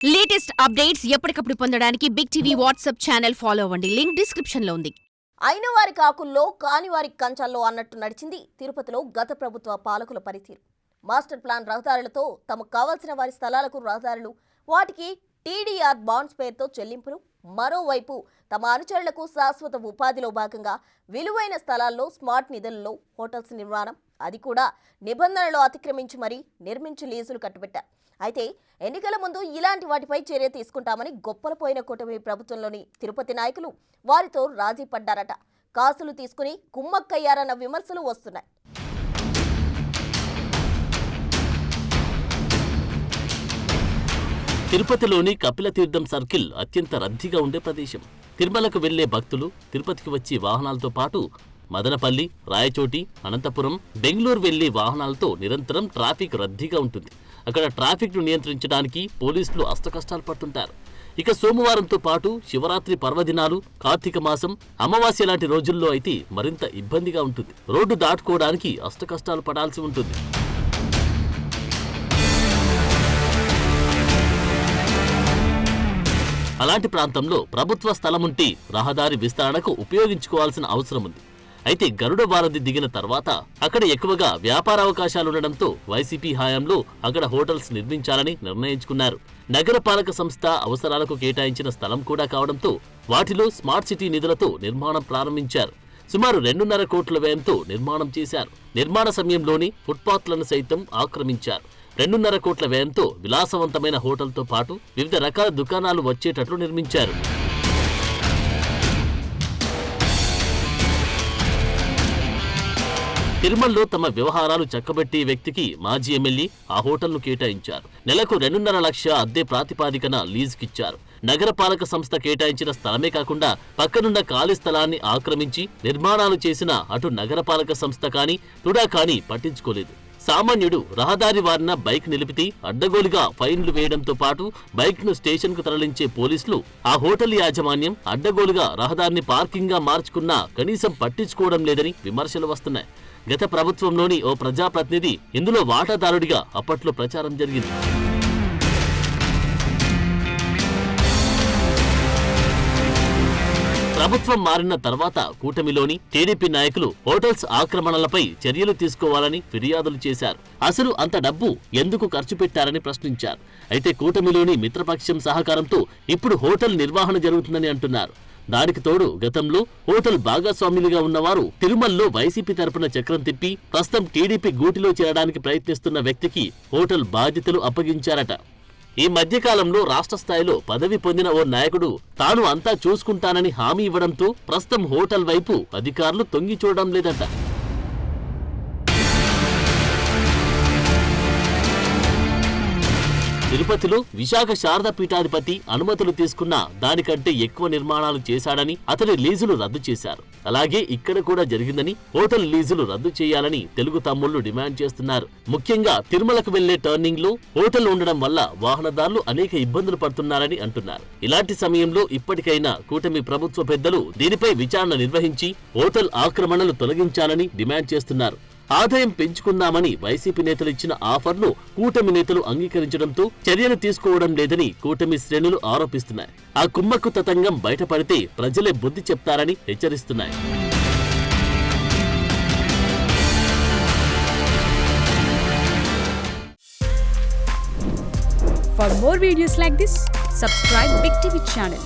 Latest updates ఎప్పటికప్పుడు పొందడానికి big TV WhatsApp channel follow అవ్వండి. లింక్ డిస్క్రిప్షన్ లో ఉంది. అయిన వారి కాకుల్లో కాని వారి కంచాల్లో అన్నట్టు నడిచింది తిరుపతిలో గత ప్రభుత్వ పాలకుల పనితీరు. మాస్టర్ ప్లాన్ రహదారులతో తమకు కావాల్సిన వారి స్థలాలకు రహదారులు, వాటికి టీడీఆర్ బాండ్స్ పేరుతో చెల్లింపులు, మరోవైపు తమ అనుచరులకు శాశ్వత ఉపాధిలో భాగంగా విలువైన స్థలాల్లో స్మార్ట్ నిధులలో హోటల్స్ నిర్మాణం, అది కూడా నిబంధనలు అతిక్రమించి మరీ నిర్మించి లీజులు కట్టుబెట్టారు. అయితే ఎన్నికల ముందు ఇలాంటి వాటిపై చర్య తీసుకుంటామని గొప్పలపోయిన కూటమి ప్రభుత్వంలోని తిరుపతి నాయకులు వారితో రాజీ పడ్డారట. కాసులు తీసుకుని కుమ్మక్కయ్యారన్న విమర్శలు వస్తున్నాయి. తిరుపతిలోని కపిలతీర్థం సర్కిల్ అత్యంత రద్దీగా ఉండే ప్రదేశం. తిరుమలకు వెళ్లే భక్తులు తిరుపతికి వచ్చి వాహనాలతో పాటు మదనపల్లి, రాయచోటి, అనంతపురం, బెంగళూరు వెళ్లే వాహనాలతో నిరంతరం ట్రాఫిక్ రద్దీగా ఉంటుంది. అక్కడ ట్రాఫిక్ ను నియంత్రించడానికి పోలీసులు అష్టకష్టాలు పడుతుంటారు. ఇక సోమవారంతో పాటు శివరాత్రి పర్వదినాలు, కార్తీక మాసం, అమావాస్య లాంటి రోజుల్లో అయితే మరింత ఇబ్బందిగా ఉంటుంది. రోడ్డు దాటుకోవడానికి అష్టకష్టాలు పడాల్సి ఉంటుంది. అలాంటి ప్రాంతంలో ప్రభుత్వ స్థలముంటే రహదారి విస్తరణకు ఉపయోగించుకోవాల్సిన అవసరం ఉంది. అయితే గరుడ వారధి దిగిన తర్వాత అక్కడ ఎక్కువగా వ్యాపార అవకాశాలుండడంతో వైసీపీ హయాంలో అక్కడ హోటల్స్ నిర్మించాలని నిర్ణయించుకున్నారు. నగరపాలక సంస్థ అవసరాలకు కేటాయించిన స్థలం కూడా కావడంతో వాటిలో స్మార్ట్ సిటీ నిధులతో నిర్మాణం ప్రారంభించారు. సుమారు 2.5 కోట్ల వ్యయంతో నిర్మాణం చేశారు. నిర్మాణ సమయంలోని ఫుట్పాత్లను సైతం ఆక్రమించారు. 2.5 కోట్ల వ్యయంతో విలాసవంతమైన హోటల్తో పాటు వివిధ రకాల దుకాణాలు వచ్చేటట్లు నిర్మించారు. తిరుమలలో తమ వ్యవహారాలు చక్కబెట్టే వ్యక్తికి మాజీ ఎమ్మెల్యే ఆ హోటల్ను కేటాయించారు. నెలకు 2.5 లక్షల అద్దె ప్రాతిపాదికన లీజుకిచ్చారు. నగరపాలక సంస్థ కేటాయించిన స్థలమే కాకుండా పక్కనున్న ఖాళీ స్థలాన్ని ఆక్రమించి నిర్మాణాలు చేసిన అటు నగరపాలక సంస్థ కానీ తుడా కానీ పట్టించుకోలేదు. సామాన్యుడు రహదారి వారిన బైక్ నిలిపితే అడ్డగోలుగా ఫైన్లు వేయడంతో పాటు బైక్ ను స్టేషన్ కు తరలించే పోలీసులు ఆ హోటల్ యాజమాన్యం అడ్డగోలుగా రహదారిని పార్కింగ్ గా మార్చుకున్నా కనీసం పట్టించుకోవడం లేదని విమర్శలు వస్తున్నాయి. గత ప్రభుత్వంలోని ఓ ప్రజాప్రతినిధి ఇందులో వాటాదారుడిగా అప్పట్లో ప్రచారం జరిగింది. ప్రభుత్వం మారిన తర్వాత కూటమిలోని టీడీపీ నాయకులు హోటల్స్ ఆక్రమణలపై చర్యలు తీసుకోవాలని ఫిర్యాదులు చేశారు. అసలు అంత డబ్బు ఎందుకు ఖర్చు పెట్టారని ప్రశ్నించారు. అయితే కూటమిలోని మిత్రపక్షం సహకారంతో ఇప్పుడు హోటల్ నిర్వహణ జరుగుతుందని అంటున్నారు. దానికి తోడు గతంలో హోటల్ భాగస్వాములుగా ఉన్నవారు తిరుమలలో వైసీపీ తరపున చక్రం తిప్పి ప్రస్తుతం టీడీపీ గూటిలో చేరడానికి ప్రయత్నిస్తున్న వ్యక్తికి హోటల్ బాధ్యతలు అప్పగించారట. ఈ మధ్యకాలంలో రాష్ట్ర స్థాయిలో పదవి పొందిన ఓ నాయకుడు తాను అంతా చూసుకుంటానని హామీ ఇవ్వడంతో ప్రస్తుతం హోటల్ వైపు అధికారులు తొంగి చూడడం లేదట. తిరుపతిలో విశాఖ శారదా పీఠాధిపతి అనుమతులు తీసుకున్న దానికంటే ఎక్కువ నిర్మాణాలు చేశాడని అతని లీజులు రద్దు చేశారు. అలాగే ఇక్కడ కూడా జరిగిందని హోటల్ లీజులు రద్దు చేయాలని తెలుగు తమ్ముళ్లు డిమాండ్ చేస్తున్నారు. ముఖ్యంగా తిరుమలకు వెళ్లే టర్నింగ్ లో హోటల్ ఉండడం వల్ల వాహనదారులు అనేక ఇబ్బందులు పడుతున్నారని అంటున్నారు. ఇలాంటి సమయంలో ఇప్పటికైనా కూటమి ప్రభుత్వ పెద్దలు దీనిపై విచారణ నిర్వహించి హోటల్ ఆక్రమణలు తొలగించాలని డిమాండ్ చేస్తున్నారు. ఆదాయం పెంచుకుందామని వైసీపీ నేతలు ఇచ్చిన ఆఫర్ను కూటమి నేతలు అంగీకరించడంతో చర్యలు తీసుకోవడం లేదని కూటమి శ్రేణులు ఆరోపిస్తున్నాయి. ఆ కుమ్మక్కు తతంగం బయటపడితే ప్రజలే బుద్ధి చెప్తారని హెచ్చరిస్తున్నాయి. For more videos like this, subscribe Big TV channel.